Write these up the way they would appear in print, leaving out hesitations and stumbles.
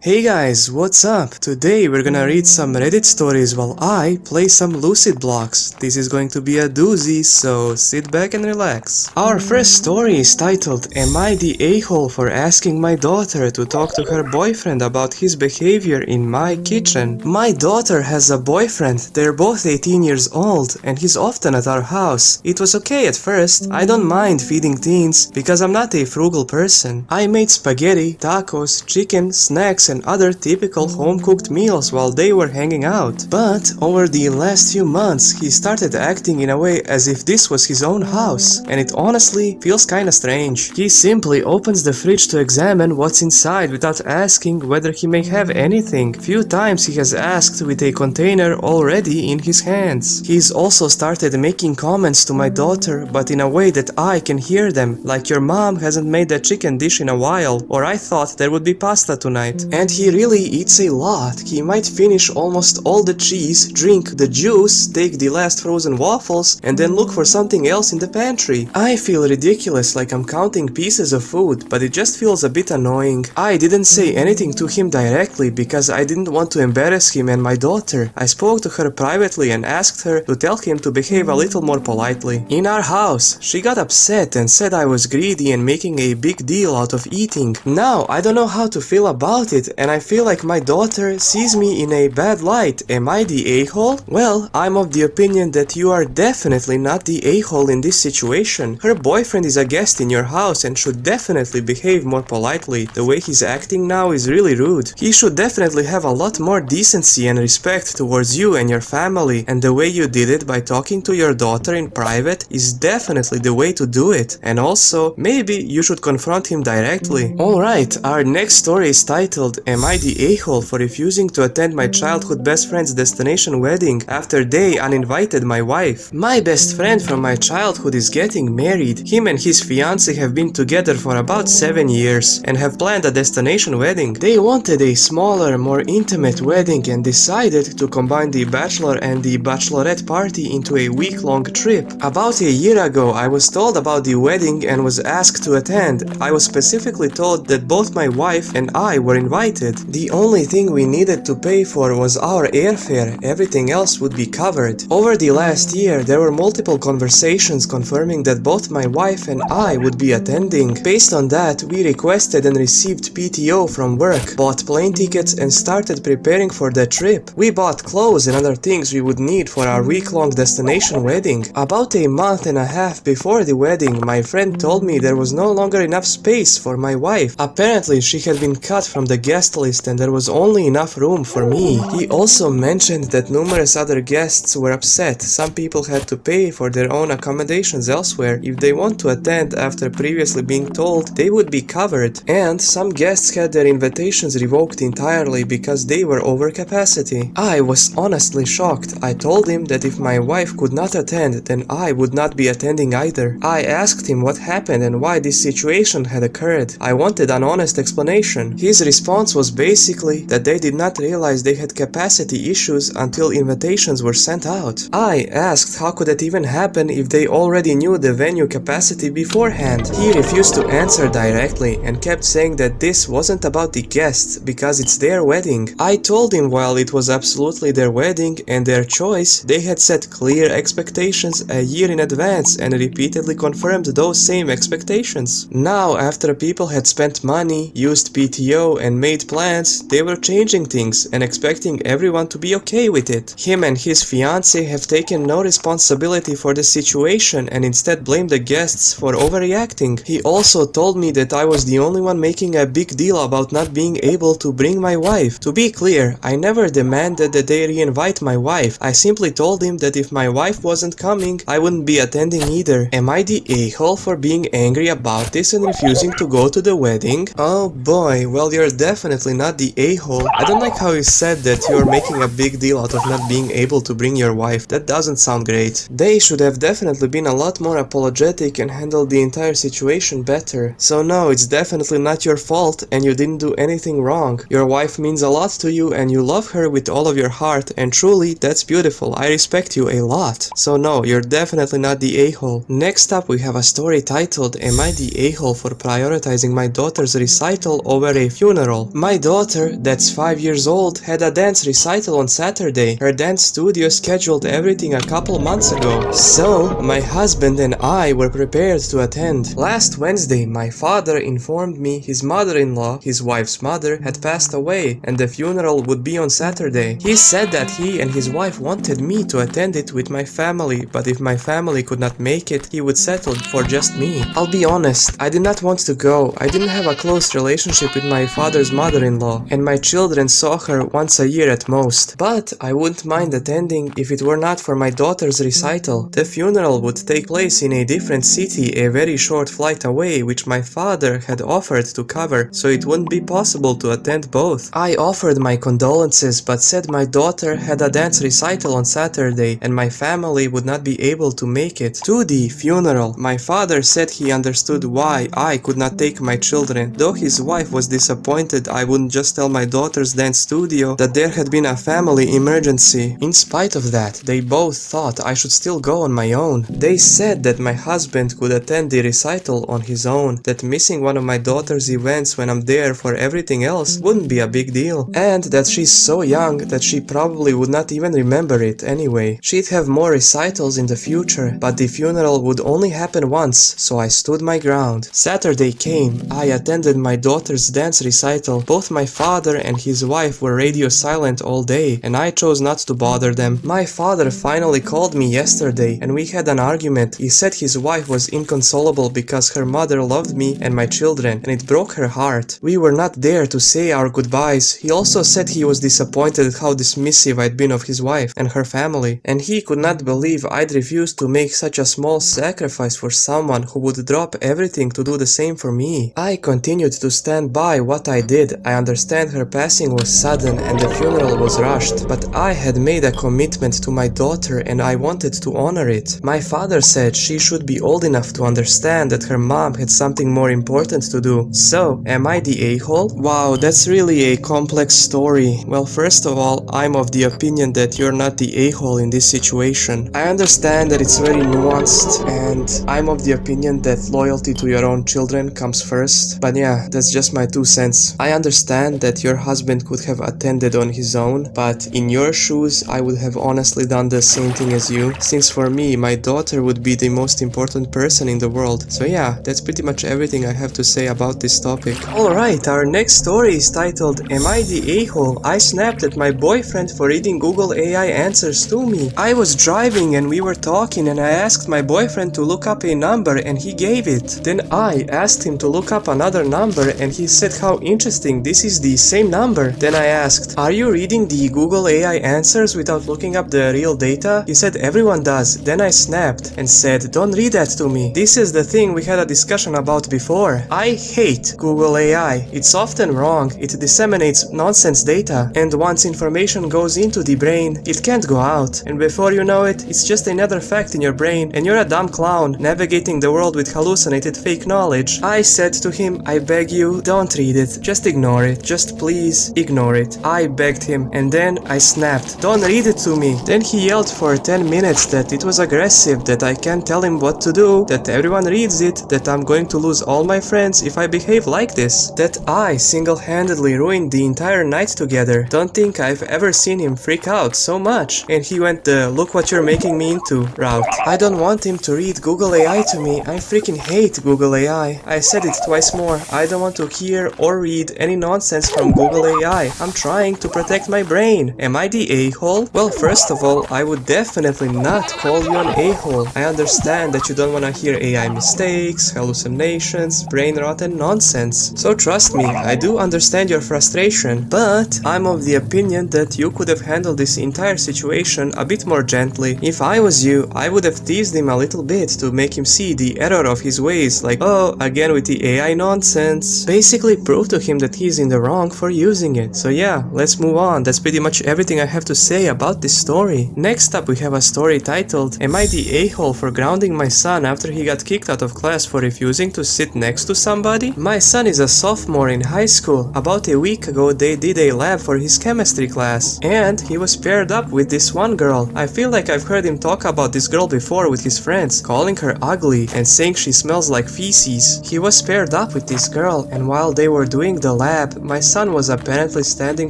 Hey guys, what's up? Today we're gonna read some Reddit stories while I play some Lucid blocks. This is going to be a doozy, so sit back and relax. Our first story is titled, Am I the a-hole for asking my daughter to talk to her boyfriend about his behavior in my kitchen? My daughter has a boyfriend, they're both 18 years old, and he's often at our house. It was okay at first, I don't mind feeding teens, because I'm not a frugal person. I made spaghetti, tacos, chicken, snacks, and other typical home-cooked meals while they were hanging out. But over the last few months, he started acting in a way as if this was his own house, and it honestly feels kinda strange. He simply opens the fridge to examine what's inside without asking whether he may have anything. Few times he has asked with a container already in his hands. He's also started making comments to my daughter, but in a way that I can hear them, like your mom hasn't made a chicken dish in a while, or I thought there would be pasta tonight. And he really eats a lot. He might finish almost all the cheese, drink the juice, take the last frozen waffles, and then look for something else in the pantry. I feel ridiculous, like I'm counting pieces of food, but it just feels a bit annoying. I didn't say anything to him directly because I didn't want to embarrass him and my daughter. I spoke to her privately and asked her to tell him to behave a little more politely. In our house, she got upset and said I was greedy and making a big deal out of eating. Now, I don't know how to feel about it, and I feel like my daughter sees me in a bad light. Am I the a-hole? Well, I'm of the opinion that you are definitely not the a-hole in this situation. Her boyfriend is a guest in your house and should definitely behave more politely. The way he's acting now is really rude. He should definitely have a lot more decency and respect towards you and your family, and the way you did it by talking to your daughter in private is definitely the way to do it. And also, maybe you should confront him directly. Alright, our next story is titled, Am I the a-hole for refusing to attend my childhood best friend's destination wedding after they uninvited my wife? My best friend from my childhood is getting married. Him and his fiancée have been together for about 7 years and have planned a destination wedding. They wanted a smaller, more intimate wedding and decided to combine the bachelor and the bachelorette party into a week-long trip. About a year ago, I was told about the wedding and was asked to attend. I was specifically told that both my wife and I were invited. The only thing we needed to pay for was our airfare, everything else would be covered. Over the last year, there were multiple conversations confirming that both my wife and I would be attending. Based on that, we requested and received PTO from work, bought plane tickets and started preparing for the trip. We bought clothes and other things we would need for our week-long destination wedding. About a month and a half before the wedding, my friend told me there was no longer enough space for my wife. Apparently, she had been cut from the guest list and there was only enough room for me. He also mentioned that numerous other guests were upset. Some people had to pay for their own accommodations elsewhere if they want to attend after previously being told they would be covered, and some guests had their invitations revoked entirely because they were over capacity. I was honestly shocked. I told him that if my wife could not attend, then I would not be attending either. I asked him what happened and why this situation had occurred. I wanted an honest explanation. His response was basically that they did not realize they had capacity issues until invitations were sent out. I asked how could that even happen if they already knew the venue capacity beforehand. He refused to answer directly and kept saying that this wasn't about the guests because it's their wedding. I told him while it was absolutely their wedding and their choice, they had set clear expectations a year in advance and repeatedly confirmed those same expectations. Now, after people had spent money, used PTO and made plans, they were changing things and expecting everyone to be okay with it. Him and his fiancée have taken no responsibility for the situation and instead blamed the guests for overreacting. He also told me that I was the only one making a big deal about not being able to bring my wife. To be clear, I never demanded that they re-invite my wife. I simply told him that if my wife wasn't coming, I wouldn't be attending either. Am I the a-hole for being angry about this and refusing to go to the wedding? Oh boy, well you're definitely not the a-hole. I don't like how you said that you're making a big deal out of not being able to bring your wife. That doesn't sound great. They should have definitely been a lot more apologetic and handled the entire situation better. So no, it's definitely not your fault and you didn't do anything wrong. Your wife means a lot to you and you love her with all of your heart, and truly that's beautiful. I respect you a lot. So no, you're definitely not the a-hole. Next up we have a story titled, Am I the a-hole for prioritizing my daughter's recital over a funeral? Well, my daughter, that's 5 years old, had a dance recital on Saturday. Her dance studio scheduled everything a couple months ago. So, my husband and I were prepared to attend. Last Wednesday, my father informed me his mother-in-law, his wife's mother, had passed away and the funeral would be on Saturday. He said that he and his wife wanted me to attend it with my family, but if my family could not make it, he would settle for just me. I'll be honest, I did not want to go. I didn't have a close relationship with my father's mother-in-law, and my children saw her once a year at most. But I wouldn't mind attending if it were not for my daughter's recital. The funeral would take place in a different city a very short flight away, which my father had offered to cover, so it wouldn't be possible to attend both. I offered my condolences, but said my daughter had a dance recital on Saturday and my family would not be able to make it to the funeral. My father said he understood why I could not take my children, though his wife was disappointed I wouldn't just tell my daughter's dance studio that there had been a family emergency. In spite of that, they both thought I should still go on my own. They said that my husband could attend the recital on his own, that missing one of my daughter's events when I'm there for everything else wouldn't be a big deal, and that she's so young that she probably would not even remember it anyway. She'd have more recitals in the future, but the funeral would only happen once, so I stood my ground. Saturday came. I attended my daughter's dance recital. Both my father and his wife were radio silent all day, and I chose not to bother them. My father finally called me yesterday, and we had an argument. He said his wife was inconsolable because her mother loved me and my children, and it broke her heart. We were not there to say our goodbyes. He also said he was disappointed how dismissive I'd been of his wife and her family, and he could not believe I'd refused to make such a small sacrifice for someone who would drop everything to do the same for me. I continued to stand by what I did. I understand her passing was sudden and the funeral was rushed, but I had made a commitment to my daughter and I wanted to honor it. My father said she should be old enough to understand that her mom had something more important to do. So, am I the a-hole? Wow, that's really a complex story. Well, first of all, I'm of the opinion that you're not the a-hole in this situation. I understand that it's very nuanced, and I'm of the opinion that loyalty to your own children comes first. But yeah, that's just my 2 cents. I understand that your husband could have attended on his own, but in your shoes, I would have honestly done the same thing as you, since for me, my daughter would be the most important person in the world. So yeah, that's pretty much everything I have to say about this topic. Alright, our next story is titled, Am I the a-hole? I snapped at my boyfriend for reading Google AI answers to me. I was driving and we were talking and I asked my boyfriend to look up a number and he gave it. Then I asked him to look up another number and he said how interesting, this is the same number. Then I asked, are you reading the Google AI answers without looking up the real data? He said everyone does. Then I snapped and said, don't read that to me. This is the thing we had a discussion about before. I hate Google AI. It's often wrong. It disseminates nonsense data, and once information goes into the brain, it can't go out, and before you know it, it's just another fact in your brain, and you're a dumb clown navigating the world with hallucinated fake knowledge. I said to him, I beg you, don't read it, just ignore it, just please ignore it. I begged him, and then I snapped, don't read it to me. Then he yelled for 10 minutes that it was aggressive, that I can't tell him what to do, that everyone reads it, that I'm going to lose all my friends if I behave like this, that I single-handedly ruined the entire night together. Don't think I've ever seen him freak out so much. And he went the look what you're making me into route. I don't want him to read Google AI to me. I freaking hate Google AI. I said it twice more. I don't want to hear or read any nonsense from Google AI. I'm trying to protect my brain. Am I the a-hole? Well, first of all, I would definitely not call you an a-hole. I understand that you don't want to hear AI mistakes, hallucinations, brain rot and nonsense. So trust me, I do understand your frustration, but I'm of the opinion that you could have handled this entire situation a bit more gently. If I was you, I would have teased him a little bit to make him see the error of his ways, like, oh, again with the AI nonsense. Basically prove to him that he's in the wrong for using it. So yeah, let's move on. That's pretty much everything I have to say about this story. Next up we have a story titled, Am I the a-hole for grounding my son after he got kicked out of class for refusing to sit next to somebody? My son is a sophomore in high school. About a week ago they did a lab for his chemistry class, and he was paired up with this one girl. I feel like I've heard him talk about this girl before with his friends, calling her ugly and saying she smells like feces. He was paired up with this girl, and while they were doing the lab, my son was apparently standing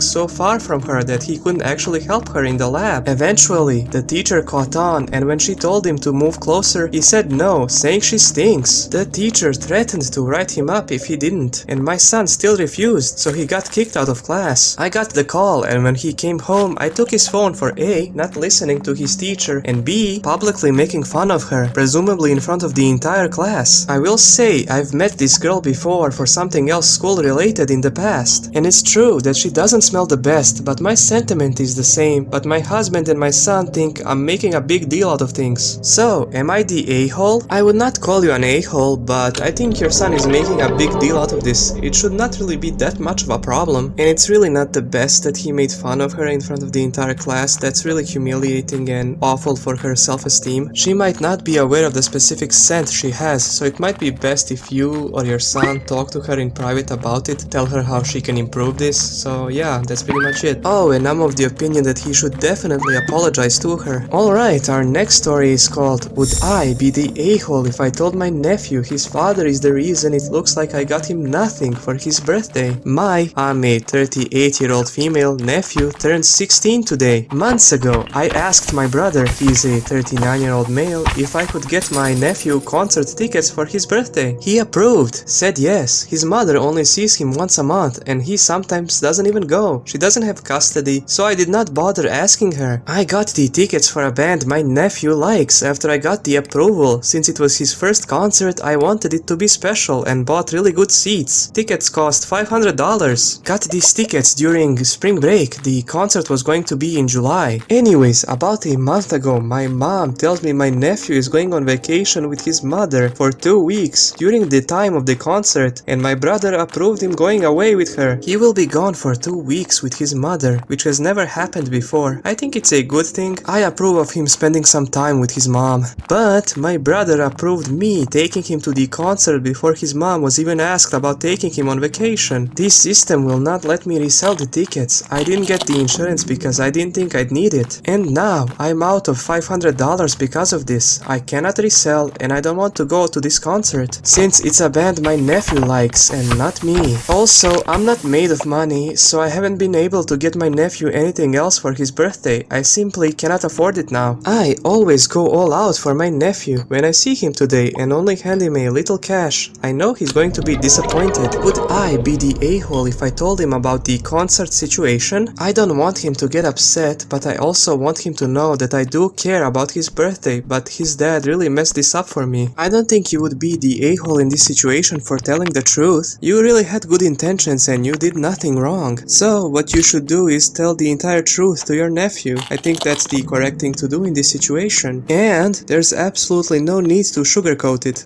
so far from her that he couldn't actually help her in the lab. Eventually, the teacher caught on, and when she told him to move closer, he said no, saying she stinks. The teacher threatened to write him up if he didn't, and my son still refused, so he got kicked out of class. I got the call, and when he came home, I took his phone for A, not listening to his teacher, and B, publicly making fun of her, presumably in front of the entire class. I will say, I've met this girl before for something else school-related in the past, and it's true that she doesn't smell the best, but my sentiment is the same, but my husband and my son think I'm making a big deal out of things. So, am I the a-hole? I would not call you an a-hole, but I think your son is making a big deal out of this. It should not really be that much of a problem, and it's really not the best that he made fun of her in front of the entire class. That's really humiliating and awful for her self-esteem. She might not be aware of the specific scent she has, so it might be best if you or your son talk to her in private about it, tell her how she can improve this. So yeah, that's pretty much it. Oh, and I'm of the opinion that he should definitely apologize to her. Alright, our next story is called Would I Be the A-hole If I Told My Nephew His Father Is the Reason It Looks Like I Got Him Nothing for His Birthday? I'm a 38-year-old female nephew turned 16 today. Months ago, I asked my brother, he's a 39-year-old male, if I could get my nephew concert tickets for his birthday. He approved, said yes. His mother only sees him once a month and he sometimes doesn't even go. She doesn't have custody, so I did not bother asking her. I got the tickets for a band my nephew likes after I got the approval. Since it was his first concert, I wanted it to be special and bought really good seats. Tickets cost $500. Got these tickets during spring break. The concert was going to be in July. Anyways, about a month ago, my mom tells me my nephew is going on vacation with his mother for 2 weeks during the time of the concert, and my brother approved him going away with her. He will be gone for 2 weeks with his mother, which has never happened before. I think it's a good thing. I approve of him spending some time with his mom. But my brother approved me taking him to the concert before his mom was even asked about taking him on vacation. This system will not let me resell the tickets. I didn't get the insurance because I didn't think I'd need it. And now I'm out of $500 because of this. I cannot resell and I don't want to go to this concert since it's a band my nephew likes and not me. Also, I'm not made of money, so I haven't been able to get my nephew anything else for his birthday. I simply cannot afford it now. I always go all out for my nephew. When I see him today and only hand him a little cash, I know he's going to be disappointed. Would I be the a-hole if I told him about the concert situation? I don't want him to get upset, but I also want him to know that I do care about his birthday, but his dad really messed this up for me. I don't think you would be the a-hole in this situation for telling the truth. You really had good intentions and you did nothing wrong. So what you should do is tell the entire truth to your nephew. I think that's the correct thing to do in this situation. And there's absolutely no need to sugarcoat it.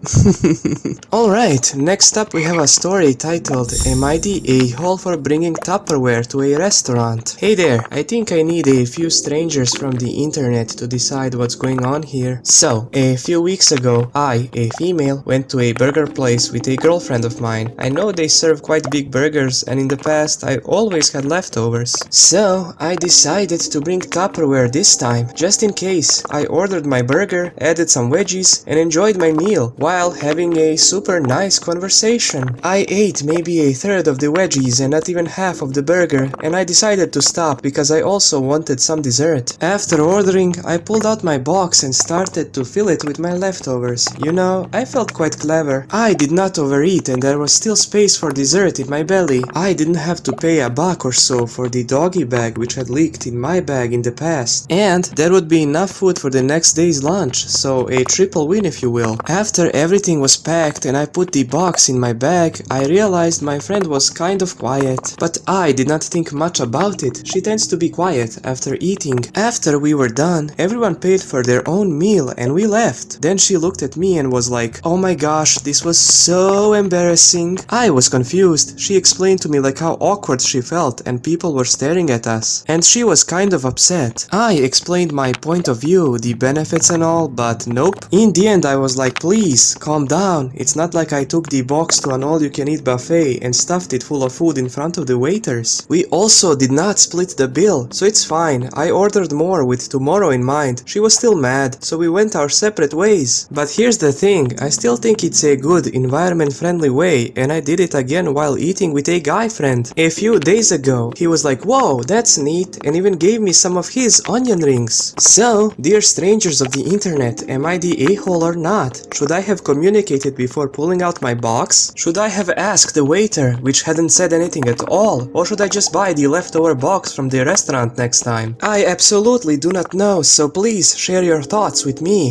Alright, next up we have a story titled Am I the a-hole for bringing Tupperware to a restaurant? Hey there, I think I need a few strangers from the internet to decide what's going on here. So, a few weeks ago, I, a female, went to a burger place with a girlfriend of mine. I know they serve quite big burgers and in the past I always had leftovers. So, I decided to bring Tupperware this time, just in case. I ordered my burger, added some veggies, and enjoyed my meal while having a super nice conversation. I ate maybe a third of the veggies and not even half of the burger, and I decided to stop because I also wanted some dessert. After ordering, I pulled out my box and started to fill it with my leftovers. You know, I felt quite clever. I did not overeat and there was still space for dessert in my belly. I didn't have to pay $1 or so for the doggy bag which had leaked in my bag in the past. And there would be enough food for the next day's lunch, so a triple win if you will. After everything was packed and I put the box in my bag, I realized my friend was kind of quiet. But I did not think much about it. She tends to be quiet after eating. After we were done, everyone paid for their own meal and we left. Then she looked at me and was like, "Oh my gosh, this was so embarrassing." I was confused. She explained to me like how awkward she felt and people were staring at us. And she was kind of upset. I explained my point of view, the benefits and all, but nope. In the end I was like, please, calm down. It's not like I took the box to an all-you-can-eat buffet and stuffed it full of food in front of the waiters. We also did not split the bill, so it's fine. I ordered more with tomorrow in mind. She was still mad, so we went our separate ways. But here's the thing, I still think it's a good environment-friendly way, and I did it again while eating eating with a guy friend. A few days ago, he was like, "Whoa, that's neat," and even gave me some of his onion rings. So, dear strangers of the internet, am I the a-hole or not? Should I have communicated before pulling out my box? Should I have asked the waiter, which hadn't said anything at all? Or should I just buy the leftover box from the restaurant next time? I absolutely do not know, so please share your thoughts with me.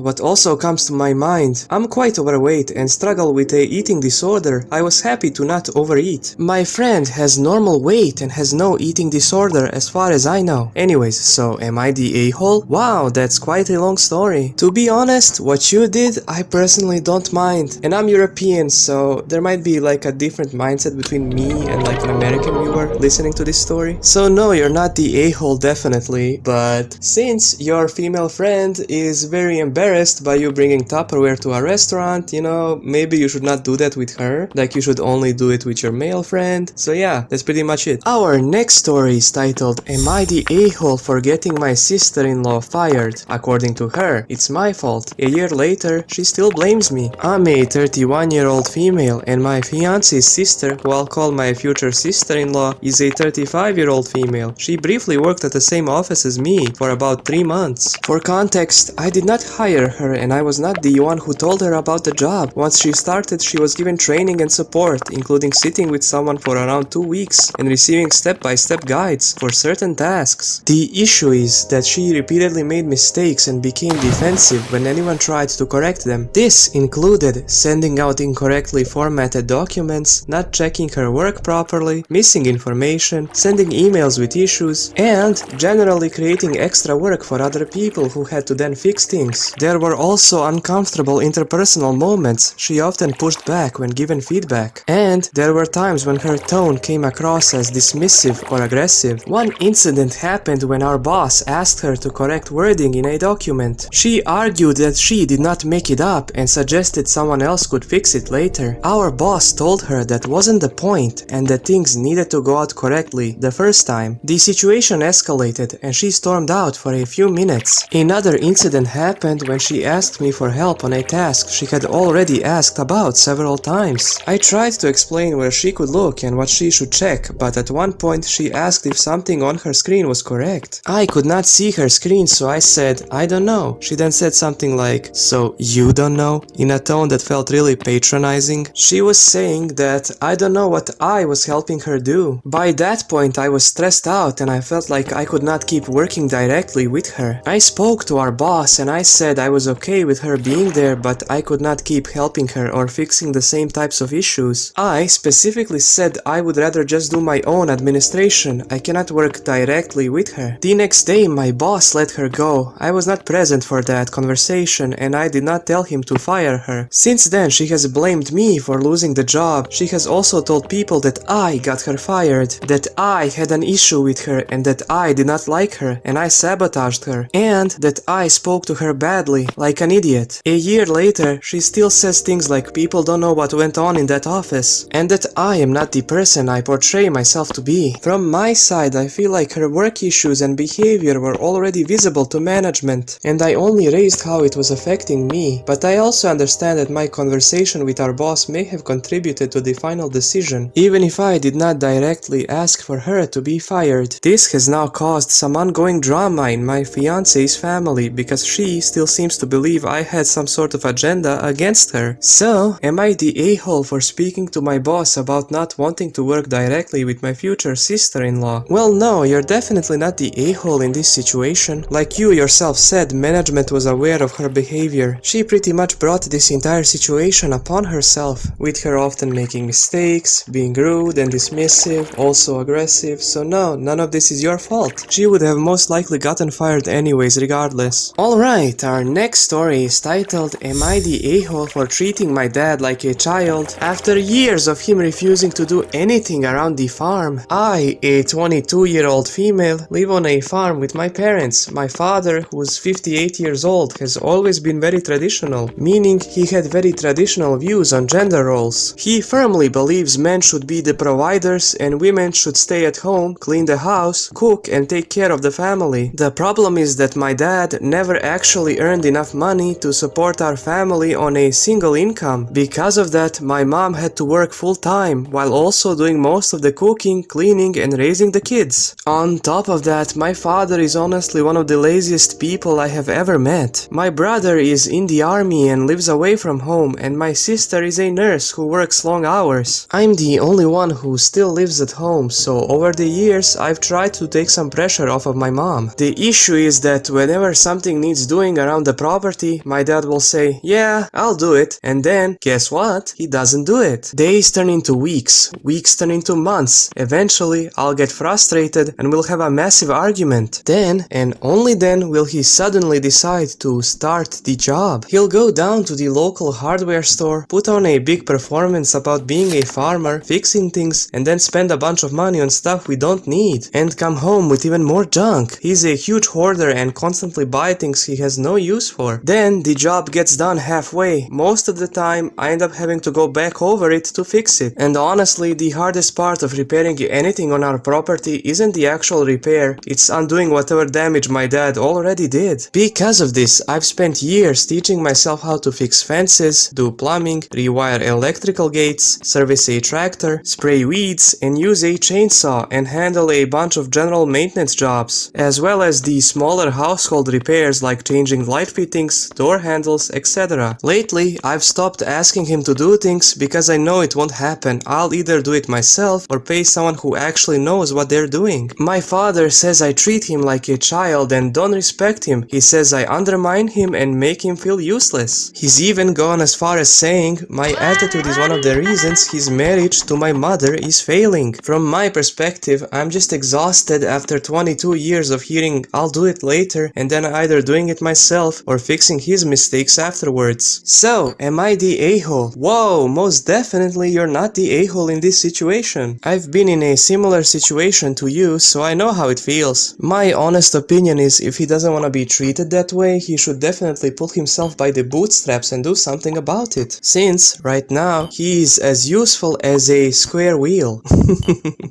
What also comes to my mind, I'm quite overweight and struggle with a eating disorder. I was happy to not overeat. My friend has normal weight and has no eating disorder as far as I know. Anyways, so am I the a-hole? Wow, that's quite a long story. To be honest, what you did, I personally don't mind. And I'm European, so there might be like a different mindset between me and like an American viewer listening to this story. So no, you're not the a-hole definitely, but since your female friend is very embarrassed by you bringing Tupperware to a restaurant, you know, maybe you should not do that with her. Like you should only do it with your male friend. So yeah, that's pretty much it. Our next story is titled, "Am I the a-hole for getting my sister-in-law fired?" According to her, it's my fault. A year later, she still blames me. I'm a 31-year-old female and my fiance's sister, who I'll call my future sister-in-law, is a 35-year-old female. She briefly worked at the same office as me for about 3 months. For context, I did not hire her and I was not the one who told her about the job. Once she started, she was given training and support, including sitting with someone for around 2 weeks and receiving step-by-step guides for certain tasks. The issue is that she repeatedly made mistakes and became defensive when anyone tried to correct them. This included sending out incorrectly formatted documents, not checking her work properly, missing information, sending emails with issues, and generally creating extra work for other people who had to then fix things. There were also uncomfortable interpersonal moments. She often pushed back when given feedback, and there were times when her tone came across as dismissive or aggressive. One incident happened when our boss asked her to correct wording in a document. She argued that she did not make it up and suggested someone else could fix it later. Our boss told her that wasn't the point and that things needed to go out correctly the first time. The situation escalated and she stormed out for a few minutes. Another incident happened when she asked me for help on a task she had already asked about several times. I tried to explain where she could look and what she should check, but at one point she asked if something on her screen was correct. I could not see her screen, so I said, "I don't know." She then said something like, "So you don't know?" in a tone that felt really patronizing. She was saying that I don't know what I was helping her do. By that point I was stressed out and I felt like I could not keep working directly with her. I spoke to our boss and I said I was okay with her being there, but I could not keep helping her or fixing the same types of issues. I specifically said I would rather just do my own administration. I cannot work directly with her. The next day my boss let her go. I was not present for that conversation and I did not tell him to fire her. Since then she has blamed me for losing the job. She has also told people that I got her fired, that I had an issue with her and that I did not like her and I sabotaged her, and that I spoke to her badly, like an idiot. A year later, she still says things like people don't know what went on in that office, and that I am not the person I portray myself to be. From my side, I feel like her work issues and behavior were already visible to management, and I only raised how it was affecting me, but I also understand that my conversation with our boss may have contributed to the final decision, even if I did not directly ask for her to be fired. This has now caused some ongoing drama in my fiance's family because she still seems to believe I had some sort of agenda against her. So, am I the a-hole for speaking to my boss about not wanting to work directly with my future sister-in-law? Well, no, you're definitely not the a-hole in this situation. Like you yourself said, management was aware of her behavior. She pretty much brought this entire situation upon herself, with her often making mistakes, being rude and dismissive, also aggressive, so no, none of this is your fault. She would have most likely gotten fired anyways regardless. Alright, our next story is titled, "Am I the a-hole for treating my dad like a child?" After years of him refusing to do anything around the farm, I, a 22-year-old female, live on a farm with my parents. My father, who is 58 years old, has always been very traditional, meaning he had very traditional views on gender roles. He firmly believes men should be the providers and women should stay at home, clean the house, cook and take care of the family. The problem is that my dad never actually earned enough money to support our family on a single income. Because of that, my mom had to work full time, while also doing most of the cooking, cleaning, and raising the kids. On top of that, my father is honestly one of the laziest people I have ever met. My brother is in the army and lives away from home, and my sister is a nurse who works long hours. I'm the only one who still lives at home, so over the years I've tried to take some pressure off of my mom. The issue is that whenever something needs doing around the property, my dad will say, "Yeah, I'll do it," and then, guess what? He doesn't do it. Days turn into weeks, weeks turn into months. Eventually, I'll get frustrated and we'll have a massive argument. Then, and only then, will he suddenly decide to start the job. He'll go down to the local hardware store, put on a big performance about being a farmer, fixing things, and then spend a bunch of money on stuff we don't need, and come home with even more junk. He's a huge hoarder and constantly buy things he has no use for. Then the job gets done halfway. Most of the time, I end up having to go back over it to fix it. And honestly, the hardest part of repairing anything on our property isn't the actual repair, it's undoing whatever damage my dad already did. Because of this, I've spent years teaching myself how to fix fences, do plumbing, rewire electrical gates, service a tractor, spray weeds, and use a chainsaw and handle a bunch of general maintenance jobs, as well as the smaller household repairs like changing light fittings, door handles, etc. Lately, I've stopped asking him to do things because I know it won't happen. I'll either do it myself or pay someone who actually knows what they're doing. My father says I treat him like a child and don't respect him. He says I undermine him and make him feel useless. He's even gone as far as saying my attitude is one of the reasons his marriage to my mother is failing. From my perspective, I'm just exhausted after 22 years of hearing I'll do it later and then either doing it myself or fixing his mistakes afterwards. So, am I the a-hole? Whoa, most definitely you're not the a-hole in this situation. I've been in a similar situation to you, so I know how it feels. My honest opinion is if he doesn't want to be treated that way, he should definitely pull himself by the bootstraps and do something about it. Since, right now, he is as useful as a square wheel.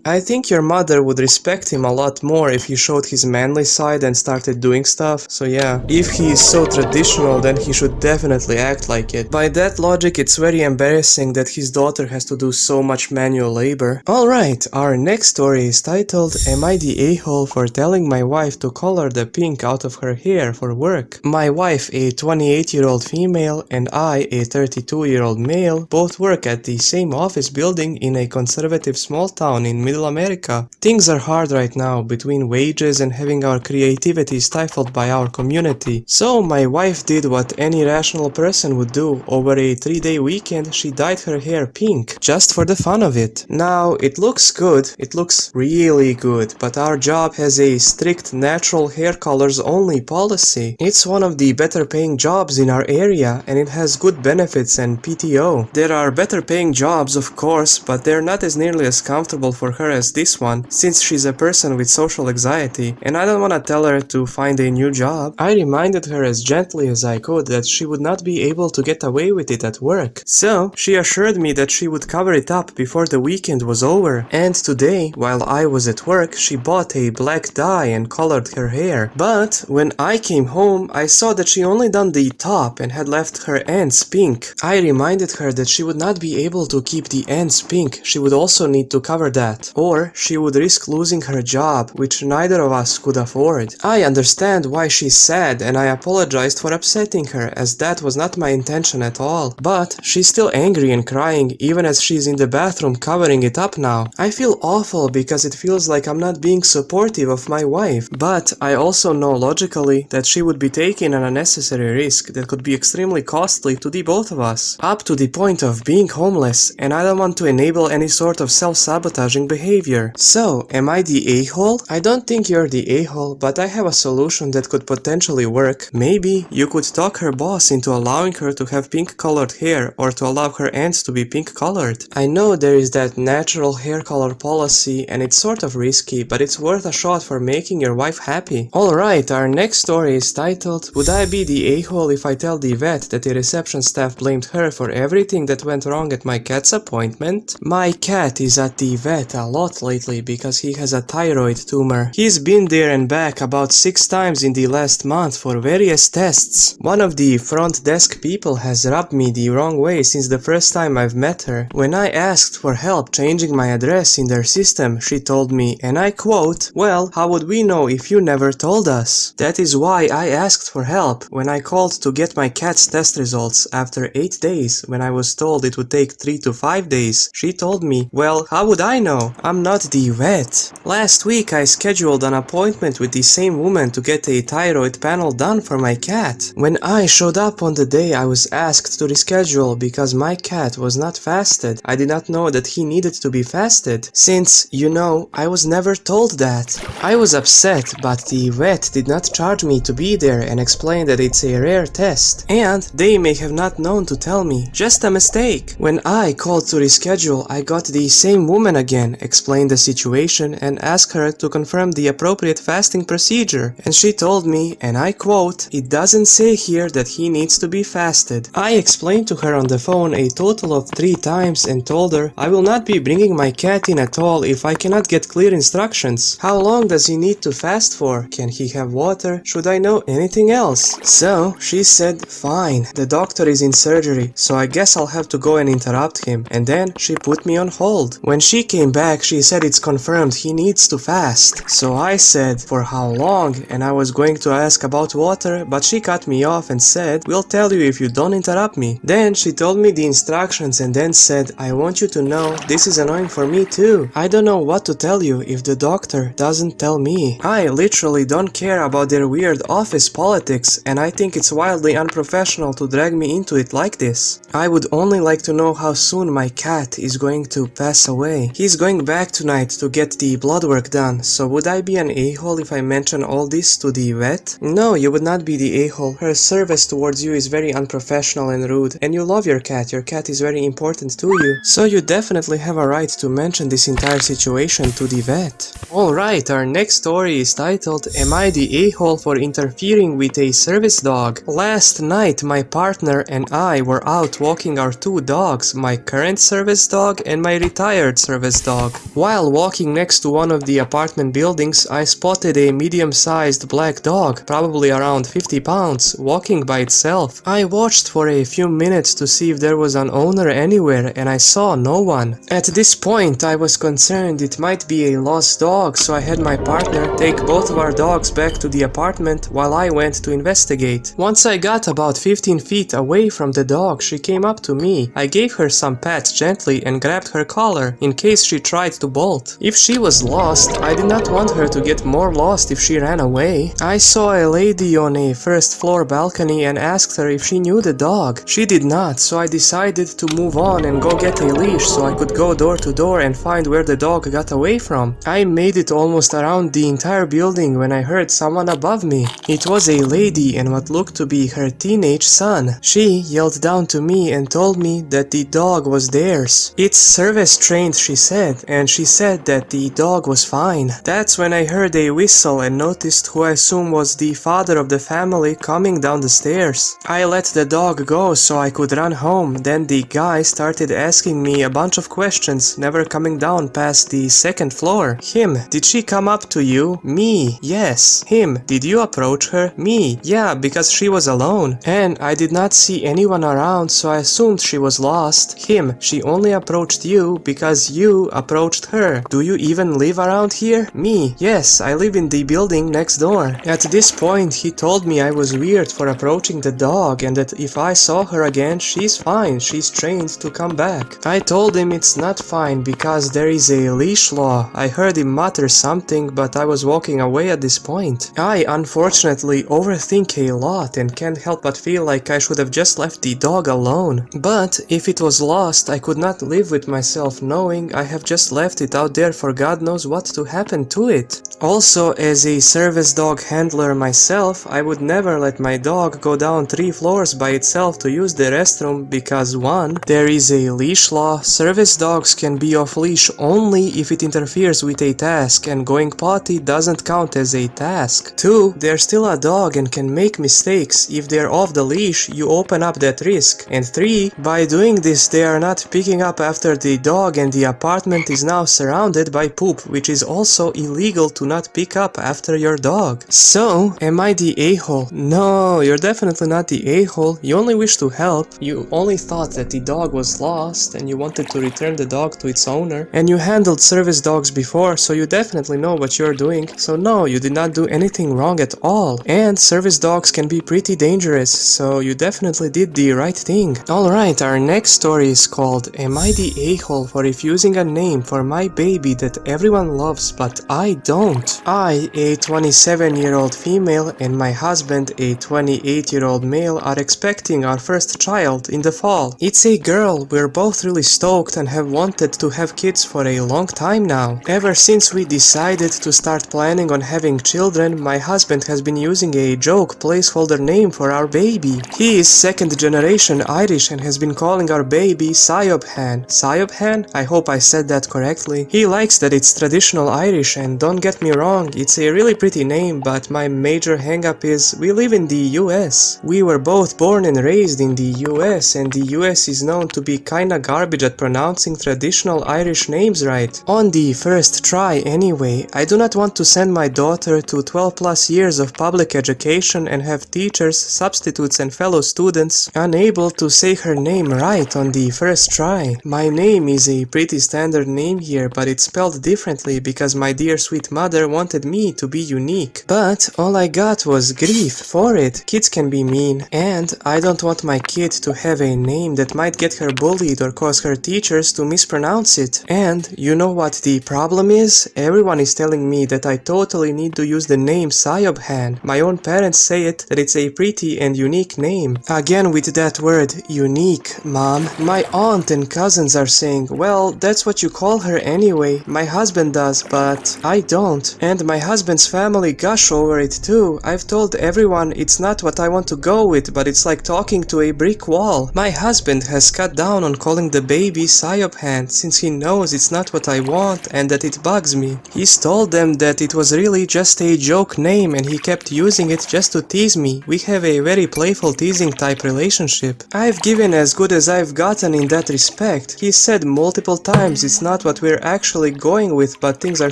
I think your mother would respect him a lot more if he showed his manly side and started doing stuff, so yeah. If he is so traditional, then he should definitely act like it. By that logic, it's very embarrassing that his daughter has to do so much manual labor. Alright, our next story is titled, Am I the a-hole for telling my wife to color the pink out of her hair for work? My wife, a 28-year-old female, and I, a 32-year-old male, both work at the same office building in a conservative small town in Middle America. Things are hard right now, between wages and having our creativity stifled by our community. So my wife did what any rational person would do. Over a 3-day weekend, she dyed her hair pink, just for the fun of it. Now, it looks good, it looks really good, but our job has a strict natural hair colors only policy. It's one of the better paying jobs in our area, and it has good benefits and PTO. There are better paying jobs, of course, but they're not as nearly as comfortable for her as this one, since she's a person with social anxiety, and I don't want to tell her to find a new job. I reminded her as gently as I could that she would not be able to get away with it at work. So, she assured me that she would cover it up before the weekend was over, and today, while I was at work, she bought a black dye and colored her hair. But, when I came home, I saw that she only done the top and had left her ends pink. I reminded her that she would not be able to keep the ends pink, she would also need to cover that, or she would risk losing her job, which neither of us could afford. I understand why she's sad and I apologized for upsetting her, as that was not my intention at all. But she's still angry and crying even as she's in the bathroom covering it up now. I feel awful because it feels like I'm not being supportive of my wife, but I also know logically that she would be taking an unnecessary risk that could be extremely costly to the both of us, up to the point of being homeless, and I don't want to enable any sort of self-sabotaging behavior. So, am I the a-hole? I don't think you're the a-hole, but I have a solution that could potentially work. Maybe you could talk her boss into allowing her to have pink colored hair or to allow her ends to be pink colored. I know there is that natural hair color policy and it's sort of risky, but it's worth a shot for making your wife happy. Alright, our next story is titled, Would I be the a-hole if I tell the vet that the reception staff blamed her for everything that went wrong at my cat's appointment? My cat is at the vet a lot lately because he has a thyroid tumor. He's been there and back about 6 times in the last month for various tests. One of the front desk people has rubbed me the wrong way since the first time I've met her. her. When I asked for help changing my address in their system, she told me, and I quote, "Well, how would we know if you never told us? That is why I asked for help when I called to get my cat's test results after 8 days when I was told it would take 3 to 5 days. She told me, well, how would I know? I'm not the vet." Last week I scheduled an appointment with the same woman to get a thyroid panel done for my cat. When I showed up on the day I was asked to reschedule because my cat was not fasted, I did not know that he needed to be fasted, since, you know, I was never told that. I was upset, but the vet did not charge me to be there and explain that it's a rare test, and they may have not known to tell me. Just a mistake. When I called to reschedule, I got the same woman again, explained the situation, and asked her to confirm the appropriate fasting procedure, and she told me, and I quote, "It doesn't say here that he needs to be fasted." I explained to her on the phone a total of 3 times and told her I will not be bringing my cat in at all if I cannot get clear instructions. How long does he need to fast for? Can he have water? Should I know anything else? So she said, fine, the doctor is in surgery, so I guess I'll have to go and interrupt him, and then she put me on hold. When she came back, she said it's confirmed he needs to fast. So I said, for how long? And I was going to ask about water, but she cut me off and said, we'll tell you if you don't interrupt me. Then she told me the instructions and then said, I want you to know this is annoying for me too. I don't know what to tell you if the doctor doesn't tell me. I literally don't care about their weird office politics, and I think it's wildly unprofessional to drag me into it like this. I would only like to know how soon my cat is going to pass away. He's going back tonight to get the blood work done, so would I be an a-hole if I mention all this to the vet? No, you would not be the a-hole. Her service towards you is very unprofessional and rude, and you love your cat. Your cat is very important to you, so you definitely have a right to mention this entire situation to the vet. Alright, our next story is titled, Am I the a-hole for interfering with a service dog? Last night, my partner and I were out walking our 2 dogs, my current service dog and my retired service dog. While walking next to one of the apartment buildings, I spotted a medium-sized black dog, probably around 50 pounds, walking by itself. I watched for a few minutes to see if there was an owner anywhere, and I saw no one. At this point, I was concerned it might be a lost dog, so I had my partner take both of our dogs back to the apartment while I went to investigate. Once I got about 15 feet away from the dog, she came up to me. I gave her some pats gently and grabbed her collar in case she tried to bolt. If she was lost, I did not want her to get more lost if she ran away. I saw a lady on a first floor balcony and asked her if she knew the dog. She did not, so I decided to move on and go get a leash so I could go door to door and find where the dog got away from. I made it almost around the entire building when I heard someone above me. It was a lady and what looked to be her teenage son. She yelled down to me and told me that the dog was theirs. It's service trained, she said, and she said that the dog was fine. That's when I heard a whistle and noticed who I assume was the father of the family coming down the stairs. I let the dog go so I could run home. Then the guy started asking me a bunch of questions, never coming down past the second floor. Him, did she come up to you? Me, yes. Him, did you approach her? Me, yeah, because she was alone. And I did not see anyone around, so I assumed she was lost. Him, she only approached you because you approached her. Do you even live around here? Me, yes, I live in the building next door. At this point, he told me I was weird for approaching the dog and that if I saw her again, she's fine, she's trained to come back. I told him it's not fine because there is a leash law. I heard him mutter something, but I was walking away at this point. I unfortunately overthink a lot and can't help but feel like I should have just left the dog alone. But if it was lost, I could not live with myself knowing I have just left it out there for God knows what to happen to it. Also, as a service dog handler myself, I would never let my dog go down 3 floors by itself to use the restroom because 1. There is a leash law. Service dogs can be off leash only if it interferes with a task, and going potty doesn't count as a task. 2. They're still a dog and can make mistakes. If they're off the leash, you open up that risk. And 3. By doing this, they are not picking up after the dog and the apartment is now surrounded by poop, which is also illegal to not pick up after your dog. So, am I the a-hole? No, you're definitely not the a-hole. You only wish to help. You only thought that the dog was lost lost and you wanted to return the dog to its owner. And you handled service dogs before, so you definitely know what you're doing. So no, you did not do anything wrong at all. And service dogs can be pretty dangerous, so you definitely did the right thing. Alright, our next story is called Am I the a-hole for refusing a name for my baby that everyone loves but I don't? I, a 27-year-old female, and my husband, a 28-year-old male, are expecting our first child in the fall. It's a girl. We're both really stoked and have wanted to have kids for a long time now. Ever since we decided to start planning on having children, my husband has been using a joke placeholder name for our baby. He is second generation Irish and has been calling our baby Sayobhan. Sayobhan? I hope I said that correctly. He likes that it's traditional Irish, and don't get me wrong, it's a really pretty name, but my major hangup is we live in the US. We were both born and raised in the US, and the US is known to be kinda garbage at pronouncing traditional Irish names right. On the first try anyway, I do not want to send my daughter to 12 plus years of public education and have teachers, substitutes and fellow students unable to say her name right on the first try. My name is a pretty standard name here, but it's spelled differently because my dear sweet mother wanted me to be unique. But all I got was grief for it. Kids can be mean, and I don't want my kid to have a name that might get her bullied or cause her teachers to mispronounce it. And you know what the problem is? Everyone is telling me that I totally need to use the name Sayobhan. My own parents say it, that it's a pretty and unique name. Again with that word, unique, mom. My aunt and cousins are saying, well, that's what you call her anyway. My husband does, but I don't. And my husband's family gush over it too. I've told everyone it's not what I want to go with, but it's like talking to a brick wall. My husband has cut down on calling the baby Sayobhan since he knows it's not what I want and that it bugs me. He's told them that it was really just a joke name and he kept using it just to tease me. We have a very playful teasing type relationship. I've given as good as I've gotten in that respect. He said multiple times it's not what we're actually going with, but things are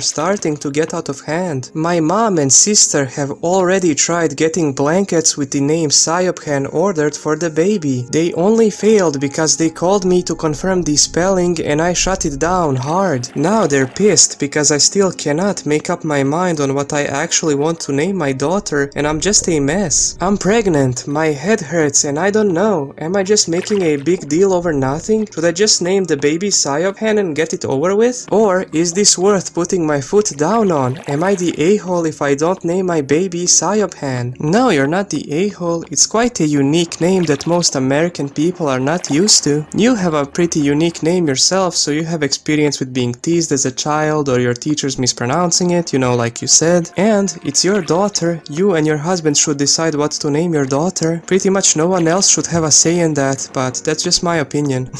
starting to get out of hand. My mom and sister have already tried getting blankets with the name Sayobhan ordered for the baby. They only failed because they called me to confirm the spelling and I shut it down hard. Now they're pissed because I still cannot make up my mind on what I actually want to name my daughter, and I'm just a mess. I'm pregnant, my head hurts, and I don't know. Am I just making a big deal over nothing? Should I just name the baby Sayobhan and get it over with? Or is this worth putting my foot down on? Am I the a-hole if I don't name my baby Sayobhan? No, you're not the a-hole. It's quite a unique name that most American people are not used to. You have a pretty unique name yourself, so you have experience with being teased as a child or your teachers mispronouncing it, you know, like you said. And it's your daughter. You and your husband should decide what to name your daughter. Pretty much no one else should have a say in that, but that's just my opinion.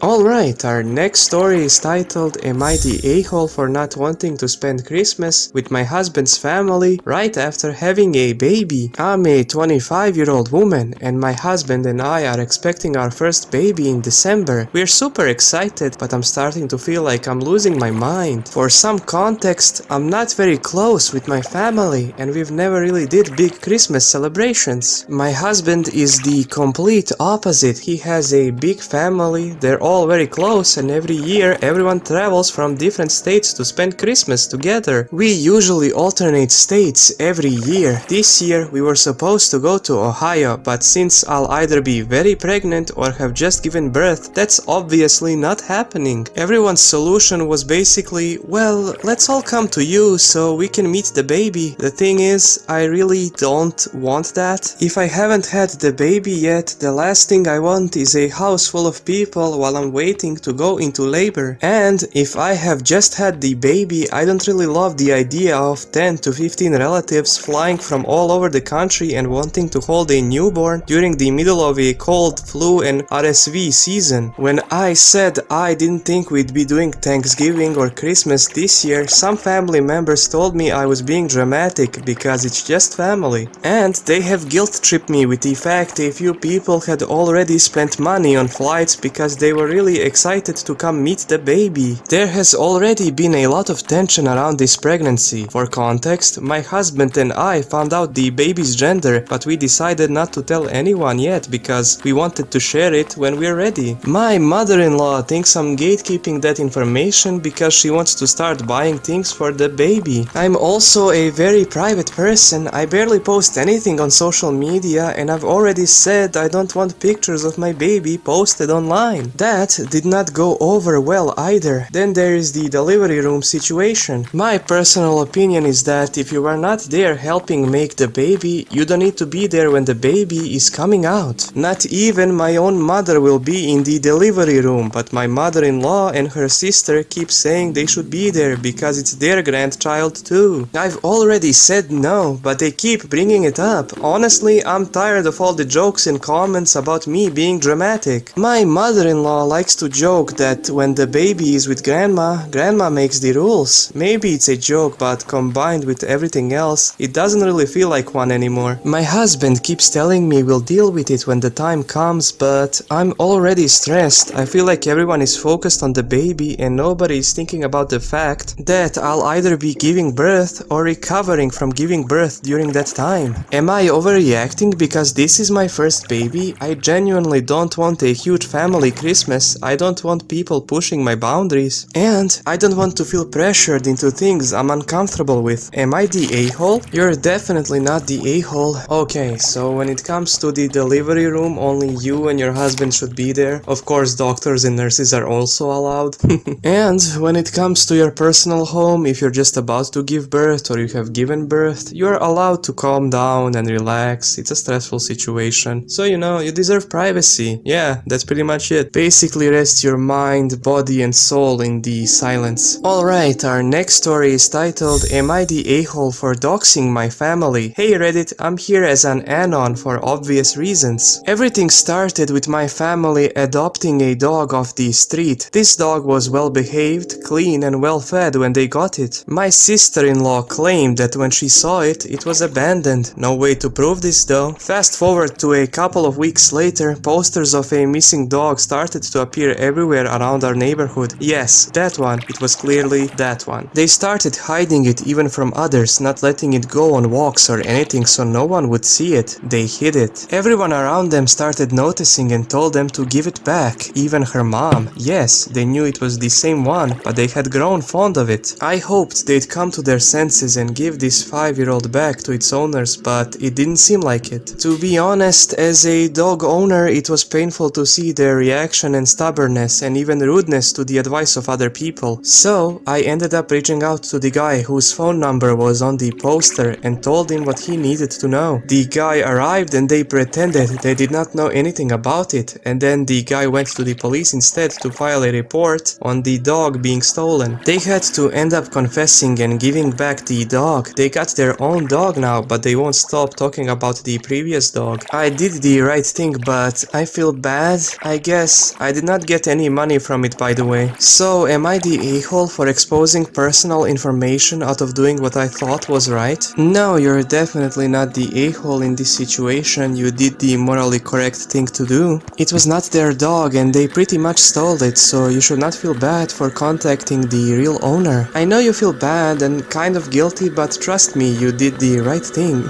Alright, our next story is titled Am I the a-hole for not wanting to spend Christmas with my husband's family right after having a baby? I'm a 25-year-old woman and my husband and I are expecting our first baby in December. We're super excited, but I'm starting to feel like I'm losing my mind. For some context, I'm not very close with my family and we've never really did big Christmas celebrations. My husband is the complete opposite. He has a big family, they're all very close, and every year everyone travels from different states to spend Christmas together. We usually alternate states every year. This year we were supposed to go to Ohio, but since I'll either be very pregnant or have just given birth, that's obviously not happening. Everyone's solution was basically, well, let's all come to you so we can meet the baby. The thing is, I really don't want that. If I haven't had the baby yet, the last thing I want is a house full of people while I'm waiting to go into labor. And if I have just had the baby, I don't really love the idea of 10 to 15 relatives flying from all over the country and wanting to hold a newborn during the middle of a cold, flu and RSV season. When I said I didn't think we'd be doing Thanksgiving or Christmas this year, some family members told me I was being dramatic because it's just family. And they have guilt-tripped me with the fact a few people had already spent money on flights because they were really excited to come meet the baby. There has already been a lot of tension around this pregnancy. For context, my husband and I found out the baby's gender, but we decided not to tell anyone yet because we wanted to share it when we're ready. privacy. My mother-in-law thinks I'm gatekeeping that information because she wants to start buying things for the baby. I'm also a very private person. I barely post anything on social media, and I've already said I don't want pictures of my baby posted online. That did not go over well either. Then there is the delivery room situation. My personal opinion is that if you are not there helping make the baby, you don't need to be there when the baby is coming out. Not even my own mother will be in the delivery room, but my mother-in-law and her sister keep saying they should be there because it's their grandchild too. I've already said no, but they keep bringing it up. Honestly, I'm tired of all the jokes and comments about me being dramatic. My mother-in-law likes to joke that when the baby is with grandma, grandma makes the rules. Maybe it's a joke, but combined with everything else, it doesn't really feel like one anymore. My husband keeps telling me we'll deal with it when the time comes, but I'm already stressed. I feel like everyone is focused on the baby and nobody is thinking about the fact that I'll either be giving birth or recovering from giving birth during that time. Am I overreacting because this is my first baby? I genuinely don't want a huge family Christmas. I don't want people pushing my boundaries. And I don't want to feel pressured into things I'm uncomfortable with. Am I the a-hole? You're definitely not the a-hole. Okay, so when it comes to the delivery room, only you and your husband should be there. Of course, doctors and nurses are also allowed. And when it comes to your personal home, if you're just about to give birth or you have given birth, you're allowed to calm down and relax. It's a stressful situation. So, you deserve privacy. Yeah, that's pretty much it. Basically rest your mind, body and soul in the silence. Alright, our next story is titled, Am I the a-hole for doxing my family? Hey Reddit, I'm here as an anon for obvious reasons. Everything started with my family adopting a dog off the street. This dog was well behaved, clean and well fed when they got it. My sister-in-law claimed that when she saw it, it was abandoned. No way to prove this though. Fast forward to a couple of weeks later, posters of a missing dog started to appear everywhere around our neighborhood. Yes, that one. It was clearly that one. They started hiding it even from others, not letting it go on walks or anything so no one would see it. They hid it. Everyone around them started noticing and told them to give it back. Even her mom. Yes, they knew it was the same one, but they had grown fond of it. I hoped they'd come to their senses and give this 5-year-old back to its owners, but it didn't seem like it. To be honest, as a dog owner, it was painful to see their reaction and stubbornness and even rudeness to the advice of other people. So, I ended up reaching out to the guy whose phone number was on the poster and told him what he needed to know. The guy arrived and they pretended they did not know anything about it, and then the guy went to the police instead to file a report on the dog being stolen. They had to end up confessing and giving back the dog. They got their own dog now, but they won't stop talking about the previous dog. I did the right thing, but I feel bad. I guess I did not get any money from it, by the way. So, am I the a-hole for exposing personal information out of doing what I thought was right? No, you're definitely not the a-hole in this situation. You did the morally correct thing to do. It was not their dog and they pretty much stole it, so you should not feel bad for contacting the real owner. I know you feel bad and kind of guilty, but trust me, you did the right thing.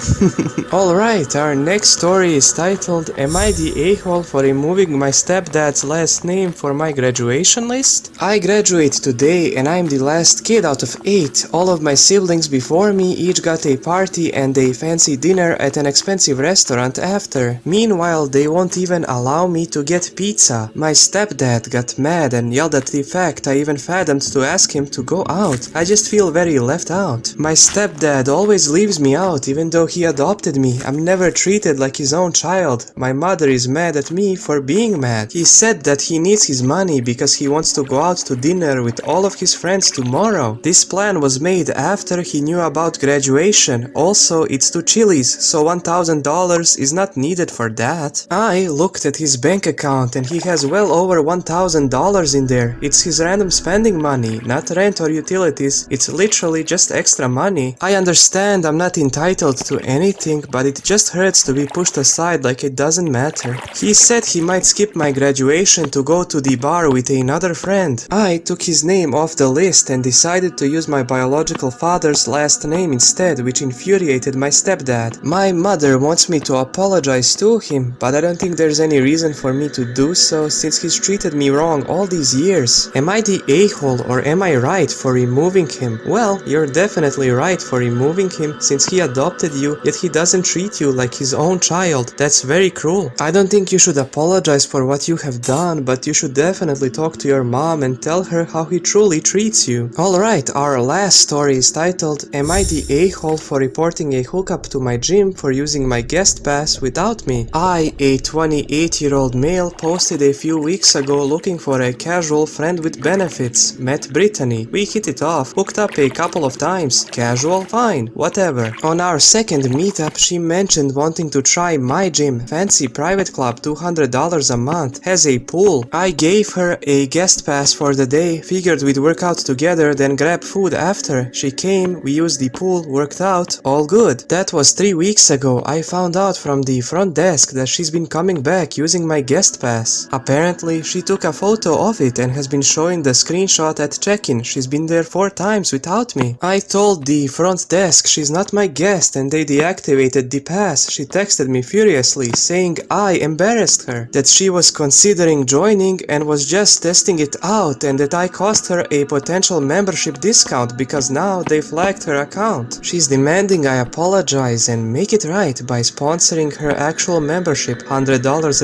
Alright, our next story is titled, Am I the a-hole for removing my stepdad's last name for my graduation list? I graduate today and I'm the last kid out of 8. All of my siblings before me each got a party and a fancy dinner at an expensive restaurant after. Meanwhile, they won't even allow me to get pizza. My stepdad got mad and yelled at the fact I even fathomed to ask him to go out. I just feel very left out. My stepdad always leaves me out even though he adopted me. I'm never treated like his own child. My mother is mad at me for being mad. He said that he needs his money because he wants to go out to dinner with all of his friends tomorrow. This plan was made after he knew about graduation. Also, it's to Chili's, so $1,000 is not needed for that. I looked at his bank account and he has well over $1,000 in there. It's his random spending money, not rent or utilities. It's literally just extra money. I understand I'm not entitled to anything, but it just hurts to be pushed aside like it doesn't matter. He said he might skip my graduation to go to the bar with another friend. I took his name off the list and decided to use my biological father's last name instead, which infuriated my stepdad. My mother wants me to apologize to him, but I don't think there's any reason for me to do do so since he's treated me wrong all these years? Am I the a-hole or am I right for removing him? Well, you're definitely right for removing him since he adopted you, yet he doesn't treat you like his own child. That's very cruel. I don't think you should apologize for what you have done, but you should definitely talk to your mom and tell her how he truly treats you. Alright, our last story is titled, Am I the a-hole for reporting a hookup to my gym for using my guest pass without me? I, a 28-year-old male, posted a few weeks ago looking for a casual friend with benefits. Met Brittany. We hit it off, hooked up a couple of times. Casual? Fine, whatever. On our second meetup, she mentioned wanting to try my gym. Fancy private club, $200 a month. Has a pool. I gave her a guest pass for the day, figured we'd work out together, then grab food after. She came, we used the pool, worked out, all good. That was 3 weeks ago. I found out from the front desk that she's been coming back using my guest pass. Apparently, she took a photo of it and has been showing the screenshot at check-in. She's been there 4 times without me. I told the front desk she's not my guest and they deactivated the pass. She texted me furiously saying I embarrassed her, that she was considering joining and was just testing it out and that I cost her a potential membership discount because now they flagged her account. She's demanding I apologize and make it right by sponsoring her actual membership, $100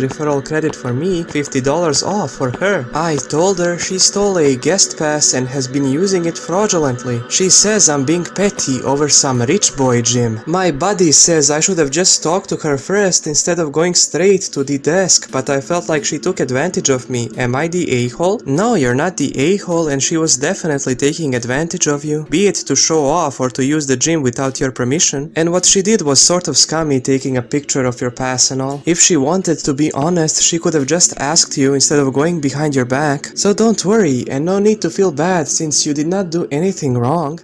referral credit for me, $50 off for her. I told her she stole a guest pass and has been using it fraudulently. She says I'm being petty over some rich boy gym. My buddy says I should have just talked to her first instead of going straight to the desk, but I felt like she took advantage of me. Am I the a-hole? No, you're not the a-hole and she was definitely taking advantage of you, be it to show off or to use the gym without your permission. And what she did was sort of scummy, taking a picture of your pass and all. If she wanted to be honest, she could have just asked you instead of going behind your back. So don't worry and no need to feel bad since you did not do anything wrong.